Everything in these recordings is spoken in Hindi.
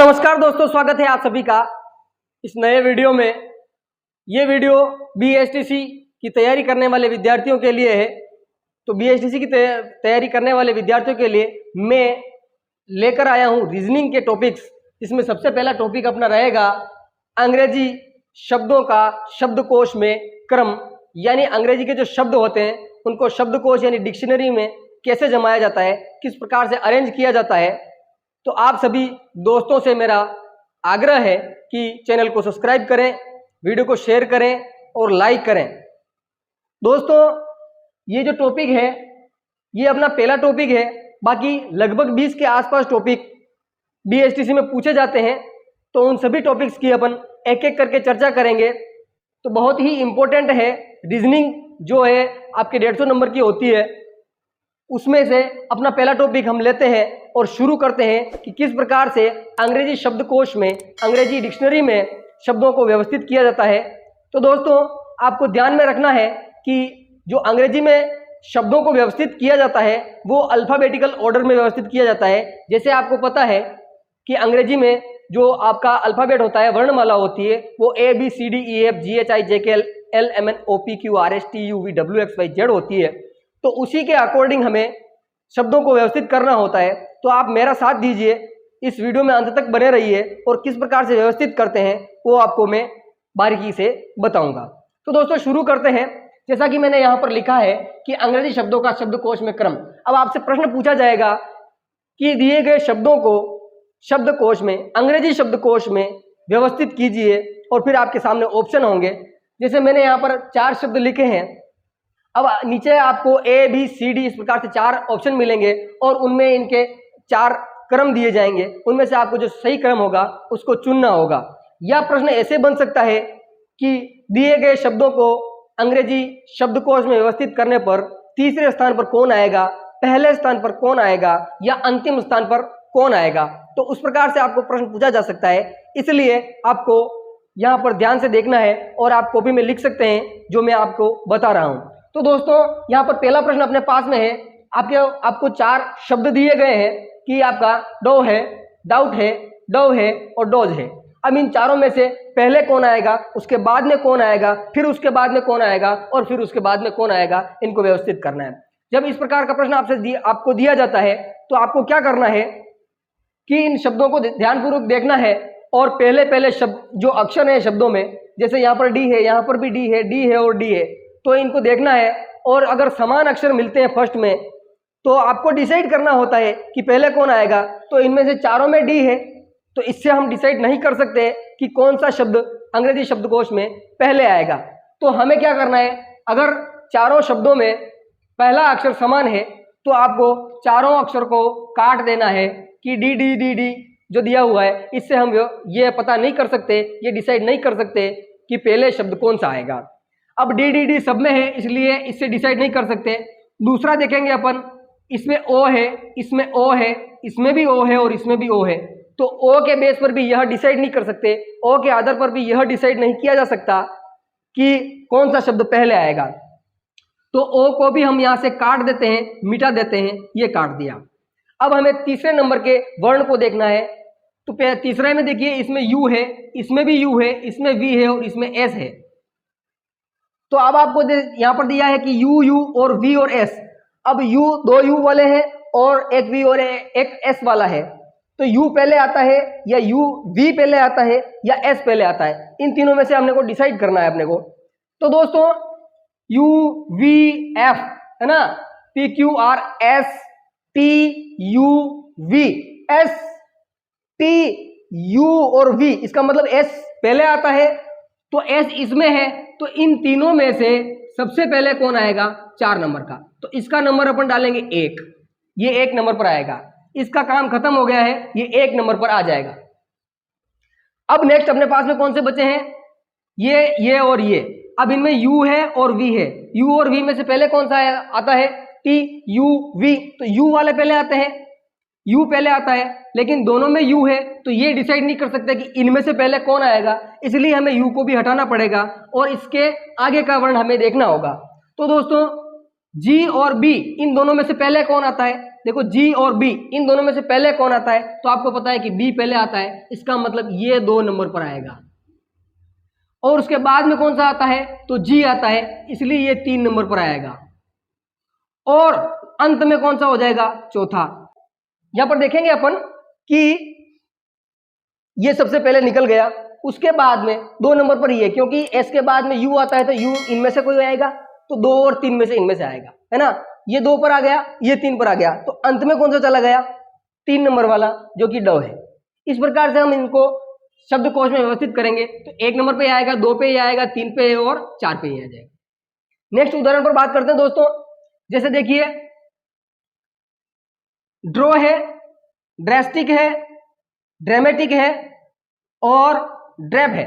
नमस्कार दोस्तों, स्वागत है आप सभी का इस नए वीडियो में। ये वीडियो बीएसटीसी की तैयारी करने वाले विद्यार्थियों के लिए है। तो बीएसटीसी की तैयारी करने वाले विद्यार्थियों के लिए मैं लेकर आया हूँ रीजनिंग के टॉपिक्स। इसमें सबसे पहला टॉपिक अपना रहेगा अंग्रेजी शब्दों का शब्दकोश में क्रम, यानी अंग्रेजी के जो शब्द होते हैं उनको शब्दकोश यानी डिक्शनरी में कैसे जमाया जाता है, किस प्रकार से अरेंज किया जाता है। तो आप सभी दोस्तों से मेरा आग्रह है कि चैनल को सब्सक्राइब करें, वीडियो को शेयर करें और लाइक करें। दोस्तों, ये जो टॉपिक है ये अपना पहला टॉपिक है। बाकी लगभग 20 के आसपास टॉपिक बीएसटीसी में पूछे जाते हैं, तो उन सभी टॉपिक्स की अपन एक एक करके चर्चा करेंगे। तो बहुत ही इम्पोर्टेंट है रीजनिंग, जो है आपके 150 नंबर की होती है। उसमें से अपना पहला टॉपिक हम लेते हैं और शुरू करते हैं कि किस प्रकार से अंग्रेजी शब्दकोश में, अंग्रेजी डिक्शनरी में शब्दों को व्यवस्थित किया जाता है। तो दोस्तों, आपको ध्यान में रखना है कि जो अंग्रेजी में शब्दों को व्यवस्थित किया जाता है वो अल्फ़ाबेटिकल ऑर्डर में व्यवस्थित किया जाता है। जैसे आपको पता है कि अंग्रेजी में जो आपका अल्फ़ाबेट होता है, वर्णमाला होती है, वो ABCDEFGHIJKLMNOPQRSTUVWXYZ होती है। तो उसी के अकॉर्डिंग हमें शब्दों को व्यवस्थित करना होता है। तो आप मेरा साथ दीजिए, इस वीडियो में अंत तक बने रहिए और किस प्रकार से व्यवस्थित करते हैं वो आपको मैं बारीकी से बताऊंगा। तो दोस्तों, शुरू करते हैं। जैसा कि मैंने यहाँ पर लिखा है कि अंग्रेजी शब्दों का शब्दकोश में क्रम। अब आपसे प्रश्न पूछा जाएगा कि दिए गए शब्दों को शब्दकोश में, अंग्रेजी शब्दकोश में व्यवस्थित कीजिए, और फिर आपके सामने ऑप्शन होंगे। जैसे मैंने यहाँ पर 4 शब्द लिखे हैं। अब नीचे आपको ABCD इस प्रकार से 4 ऑप्शन मिलेंगे और उनमें इनके 4 क्रम दिए जाएंगे। उनमें से आपको जो सही क्रम होगा उसको चुनना होगा। यह प्रश्न ऐसे बन सकता है कि दिए गए शब्दों को अंग्रेजी शब्दकोश में व्यवस्थित करने पर तीसरे स्थान पर कौन आएगा, पहले स्थान पर कौन आएगा, या अंतिम स्थान पर कौन आएगा। तो उस प्रकार से आपको प्रश्न पूछा जा सकता है। इसलिए आपको यहाँ पर ध्यान से देखना है और आप कॉपी में लिख सकते हैं जो मैं आपको बता रहा हूँ। तो दोस्तों, यहाँ पर पहला प्रश्न अपने पास में है। आपको 4 शब्द दिए गए हैं कि आपका डो है, डाउट है, डव है और डोज है। अब इन चारों में से पहले कौन आएगा, उसके बाद में कौन आएगा, फिर उसके बाद में कौन आएगा और फिर उसके बाद में कौन आएगा, इनको व्यवस्थित करना है। जब इस प्रकार का प्रश्न आपको दिया जाता है तो आपको क्या करना है कि इन शब्दों को ध्यानपूर्वक देखना है और पहले शब्द जो अक्षर है शब्दों में, जैसे यहाँ पर डी है, यहाँ पर भी डी है, डी है और डी है, तो इनको देखना है। और अगर समान अक्षर मिलते हैं फर्स्ट में तो आपको डिसाइड करना होता है कि पहले कौन आएगा। तो इनमें से चारों में डी है, तो इससे हम डिसाइड नहीं कर सकते कि कौन सा शब्द अंग्रेजी शब्दकोश में पहले आएगा। तो हमें क्या करना है, अगर चारों शब्दों में पहला अक्षर समान है तो आपको चारों अक्षर को काट देना है कि डी डी डी डी जो दिया हुआ है, इससे हम ये पता नहीं कर सकते, ये डिसाइड नहीं कर सकते कि पहले शब्द कौन सा आएगा। अब डी डी डी सब में है, इसलिए इससे डिसाइड नहीं कर सकते। दूसरा देखेंगे अपन, इसमें ओ है, इसमें ओ है, इसमें भी ओ है और इसमें भी ओ है। तो ओ के बेस पर भी यह डिसाइड नहीं कर सकते, ओ के आधार पर भी यह डिसाइड नहीं किया जा सकता कि कौन सा शब्द पहले आएगा। तो ओ को भी हम यहाँ से काट देते हैं, मिटा देते हैं, ये काट दिया। अब हमें तीसरे नंबर के वर्ण को देखना है। तो तीसरे में देखिए, इसमें यू है, इसमें भी यू है, इसमें वी है और इसमें एस है। तो अब आपको यहाँ पर दिया है कि यू यू और वी और एस। अब यू, 2 यू वाले हैं और एक वी और एक एस वाला है। तो यू पहले आता है या वी पहले आता है या एस पहले आता है, इन तीनों में से हमने को डिसाइड करना है अपने को। तो दोस्तों, यू वी एफ है ना, PQRSTUV, STU और V, इसका मतलब S पहले आता है। तो S इसमें है, तो इन तीनों में से सबसे पहले कौन आएगा, 4 नंबर का। तो इसका नंबर अपन डालेंगे 1, ये 1 नंबर पर आएगा। इसका काम खत्म हो गया है, ये 1 नंबर पर आ जाएगा। अब नेक्स्ट अपने पास में कौन से बचे हैं, ये और ये। अब इनमें U है और V है। U और V में से पहले कौन सा आता है, TUV। तो U वाले पहले आते हैं, U पहले आता है, लेकिन दोनों में U है, तो ये डिसाइड नहीं कर सकते कि इनमें से पहले कौन आएगा, इसलिए हमें U को भी हटाना पड़ेगा और इसके आगे का वर्ण हमें देखना होगा। तो दोस्तों, G और B इन दोनों में से पहले कौन आता है, देखो जी और बी इन दोनों में से पहले कौन आता है, तो आपको पता है कि बी पहले आता है, इसका मतलब ये 2 नंबर पर आएगा। और उसके बाद में कौन सा आता है, तो जी आता है, इसलिए ये 3 नंबर पर आएगा। और अंत में कौन सा हो जाएगा, चौथा। यहां पर देखेंगे अपन कि ये सबसे पहले निकल गया, उसके बाद में 2 नंबर पर ये, क्योंकि एस के बाद में यू आता है तो यू इनमें से कोई आएगा, तो 2 और 3 में से इनमें से आएगा, है ना। ये 2 पर आ गया, ये 3 पर आ गया, तो अंत में कौन सा चला गया, 3 नंबर वाला, जो कि ड है। इस प्रकार से हम इनको शब्दकोश में व्यवस्थित करेंगे तो 1 नंबर पे आएगा, 2 पे ही आएगा, 3 पे और 4 पे ही आ जाएगा। नेक्स्ट उदाहरण पर बात करते हैं दोस्तों। जैसे देखिए ड्रॉ है, ड्रेस्टिक है, ड्रामेटिक है और ड्रैप है।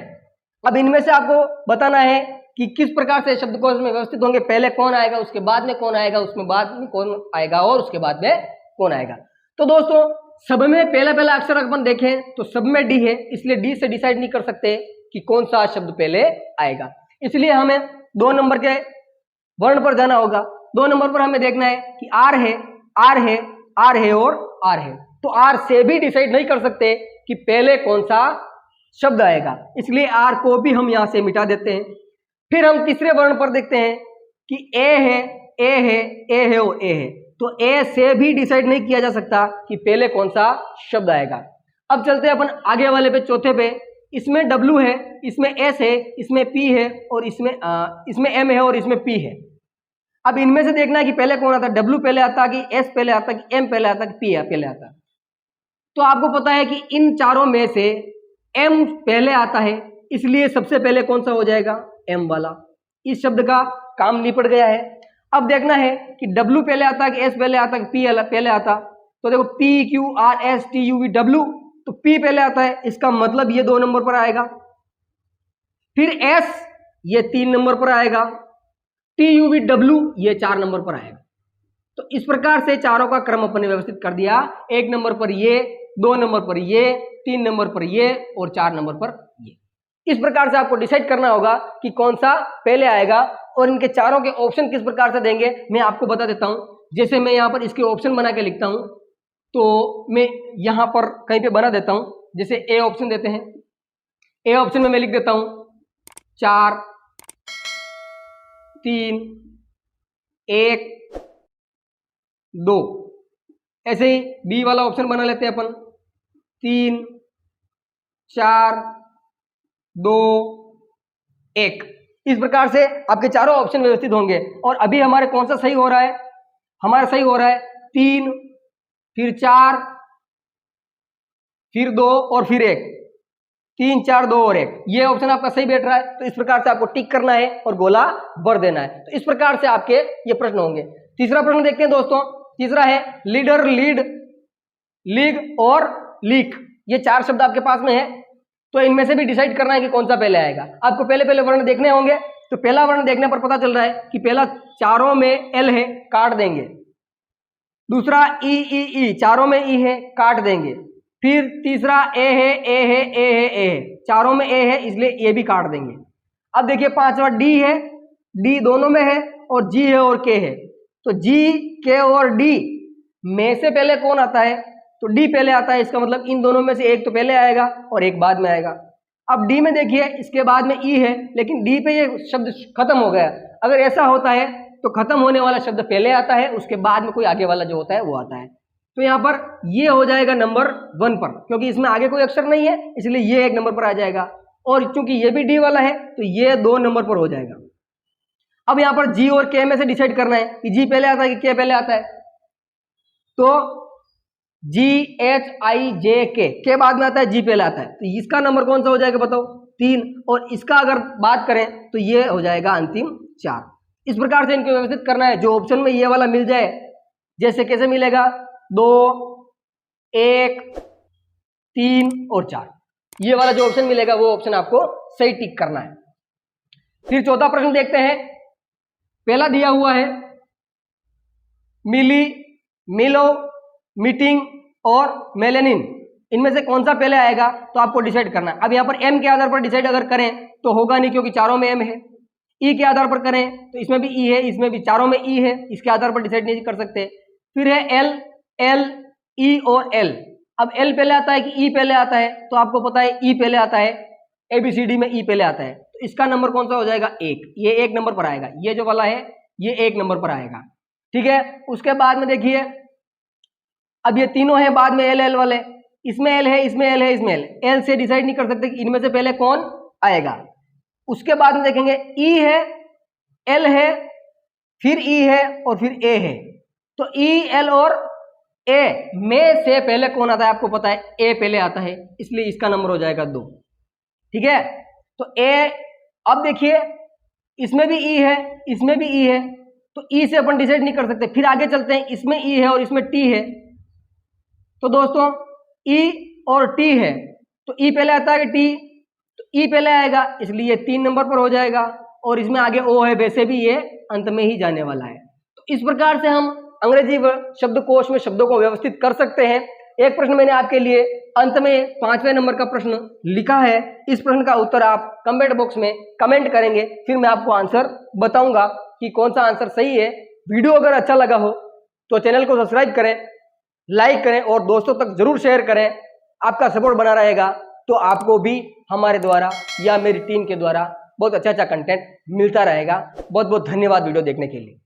अब इनमें से आपको बताना है कि किस प्रकार से शब्दकोश में व्यवस्थित होंगे, पहले कौन आएगा, उसके बाद में कौन आएगा, उसमें बाद में कौन आएगा और उसके बाद में कौन आएगा। तो दोस्तों सब में पहला अक्षर अपन देखें तो सब में डी है, इसलिए डी से डिसाइड नहीं कर सकते कि कौन सा शब्द पहले आएगा, इसलिए हमें 2 नंबर के वर्ण पर जाना होगा। 2 नंबर पर हमें देखना है कि आर है, आर है, आर है और आर है। तो आर से भी डिसाइड नहीं कर सकते कि पहले कौन सा शब्द आएगा, इसलिए आर को भी हम यहां से मिटा देते हैं। फिर हम तीसरे वर्ण पर देखते हैं कि ए है, ए है, ए है और ए है। तो ए से भी डिसाइड नहीं किया जा सकता कि पहले कौन सा शब्द आएगा। अब चलते हैं अपन आगे वाले पे, चौथे पे। इसमें डब्ल्यू है, इसमें एस है, इसमें पी है और इसमें एम है और इसमें पी है। अब इनमें से देखना है कि पहले कौन आता है, डब्ल्यू पहले आता है कि एस पहले आता है कि एम पहले आता है कि पी पहले आता है। तो आपको पता है कि इन चारों में से एम पहले आता है, इसलिए सबसे पहले कौन सा हो जाएगा, एम वाला। इस शब्द का काम निपट गया है। अब देखना है कि डब्ल्यू पहले आता है कि एस पहले आता है कि पी पहले आता। तो देखो P Q R S T U V W, तो पी पहले आता है, इसका मतलब ये 2 नंबर पर आएगा। फिर एस ये 3 नंबर पर आएगा, टी यू वी डब्ल्यू ये 4 नंबर पर आएगा। तो इस प्रकार से चारों का क्रम अपन ने व्यवस्थित कर दिया। 1 नंबर पर ये, 2 नंबर पर ये, 3 नंबर पर ये और 4 नंबर पर ये। इस प्रकार से आपको डिसाइड करना होगा कि कौन सा पहले आएगा और इनके चारों के ऑप्शन किस प्रकार से देंगे मैं आपको बता देता हूं। जैसे मैं यहां पर इसके ऑप्शन बना के लिखता हूं, तो मैं यहां पर कहीं पे बना देता हूं। जैसे ए ऑप्शन देते हैं, ए ऑप्शन में मैं लिख देता हूं 4 3 1 2। ऐसे ही बी वाला ऑप्शन बना लेते हैं अपन 3 4 2 1। इस प्रकार से आपके चारों ऑप्शन व्यवस्थित होंगे। और अभी हमारे कौन सा सही हो रहा है, हमारा सही हो रहा है 3 फिर 4 फिर 2 और फिर 1। 3 4 2 और 1 ये ऑप्शन आपका सही बैठ रहा है। तो इस प्रकार से आपको टिक करना है और गोला भर देना है। तो इस प्रकार से आपके ये प्रश्न होंगे। तीसरा प्रश्न देखते हैं दोस्तों। तीसरा है लीडर, लीड, लीग और लीक। ये 4 शब्द आपके पास में है, तो इनमें से भी डिसाइड करना है कि कौन सा पहले आएगा। आपको पहले वर्ण देखने होंगे। तो पहला वर्ण देखने पर पता चल रहा है कि पहला चारों में एल है, काट देंगे। दूसरा ई ई ई, चारों में ई है, काट देंगे। फिर तीसरा ए है, ए है, ए है, ए है, चारों में ए है, इसलिए ए भी काट देंगे। अब देखिए पांचवा डी है, डी दोनों में है और जी है और के है। तो जी, के और डी में से पहले कौन आता है, तो डी पहले आता है। इसका मतलब इन दोनों में से एक तो पहले आएगा और एक बाद में आएगा। अब डी में देखिए इसके बाद में ई है, लेकिन डी पे ये शब्द खत्म हो गया। अगर ऐसा होता है तो खत्म होने वाला शब्द पहले आता है, उसके बाद में कोई आगे वाला जो होता है वो आता है। तो यहाँ पर ये हो जाएगा नंबर 1 पर, क्योंकि इसमें आगे कोई अक्षर नहीं है, इसलिए ये 1 नंबर पर आ जाएगा। और चूंकि ये भी डी वाला है तो ये 2 नंबर पर हो जाएगा। अब यहाँ पर जी और के में से डिसाइड करना है कि जी पहले आता है कि के पहले आता है। तो GHI JK के बाद में आता है, जी पहले आता है। तो इसका नंबर कौन सा हो जाएगा बताओ, 3। और इसका अगर बात करें तो ये हो जाएगा अंतिम 4। इस प्रकार से इनको व्यवस्थित करना है। जो ऑप्शन में ये वाला मिल जाए, जैसे कैसे मिलेगा 2 1 3 और 4, ये वाला जो ऑप्शन मिलेगा वो ऑप्शन आपको सही टिक करना है। फिर चौथा प्रश्न देखते हैं। पहला दिया हुआ है मिली, मिलो, मीटिंग और मेलेनिन। इनमें से कौन सा पहले आएगा तो आपको डिसाइड करना है। अब यहाँ पर एम के आधार पर डिसाइड अगर करें तो होगा नहीं, क्योंकि चारों में एम है। ई के आधार पर करें तो इसमें भी ई है, इसमें भी चारों में ई है, इसके आधार पर डिसाइड नहीं कर सकते। फिर है एल, एल, ई और एल। अब एल पहले आता है कि ई पहले आता है? तो आपको पता है ई पहले आता है, ABCD में ई पहले आता है, तो इसका नंबर कौन सा हो जाएगा? 1। ये 1 नंबर पर आएगा, ये जो वाला है ये 1 नंबर पर आएगा, ठीक है। उसके बाद में देखिए, अब ये तीनों है बाद में एल एल वाले, इसमें एल है, इसमें एल है, इसमें एल से डिसाइड नहीं कर सकते कि इनमें से पहले कौन आएगा। उसके बाद में देखेंगे ई है, एल है, फिर ई है और फिर ए है। तो ई, एल और ए में से पहले कौन आता है? आपको पता है ए पहले आता है, इसलिए इसका नंबर हो जाएगा 2, ठीक है। तो ए, अब देखिए इसमें भी ई है, इसमें भी ई है, तो ई से अपन डिसाइड नहीं कर सकते। फिर आगे चलते हैं, इसमें ई है और इसमें टी है, तो दोस्तों ई और टी है, तो ई पहले आता है कि टी? तो ई पहले आएगा, इसलिए 3 नंबर पर हो जाएगा। और इसमें आगे ओ है, वैसे भी ये अंत में ही जाने वाला है। तो इस प्रकार से हम अंग्रेजी शब्दकोश में शब्दों को व्यवस्थित कर सकते हैं। एक प्रश्न मैंने आपके लिए अंत में 5वें नंबर का प्रश्न लिखा है, इस प्रश्न का उत्तर आप कमेंट बॉक्स में कमेंट करेंगे, फिर मैं आपको आंसर बताऊंगा कि कौन सा आंसर सही है। वीडियो अगर अच्छा लगा हो तो चैनल को सब्सक्राइब करें, लाइक करें और दोस्तों तक जरूर शेयर करें। आपका सपोर्ट बना रहेगा तो आपको भी हमारे द्वारा या मेरी टीम के द्वारा बहुत अच्छा कंटेंट मिलता रहेगा। बहुत बहुत धन्यवाद वीडियो देखने के लिए।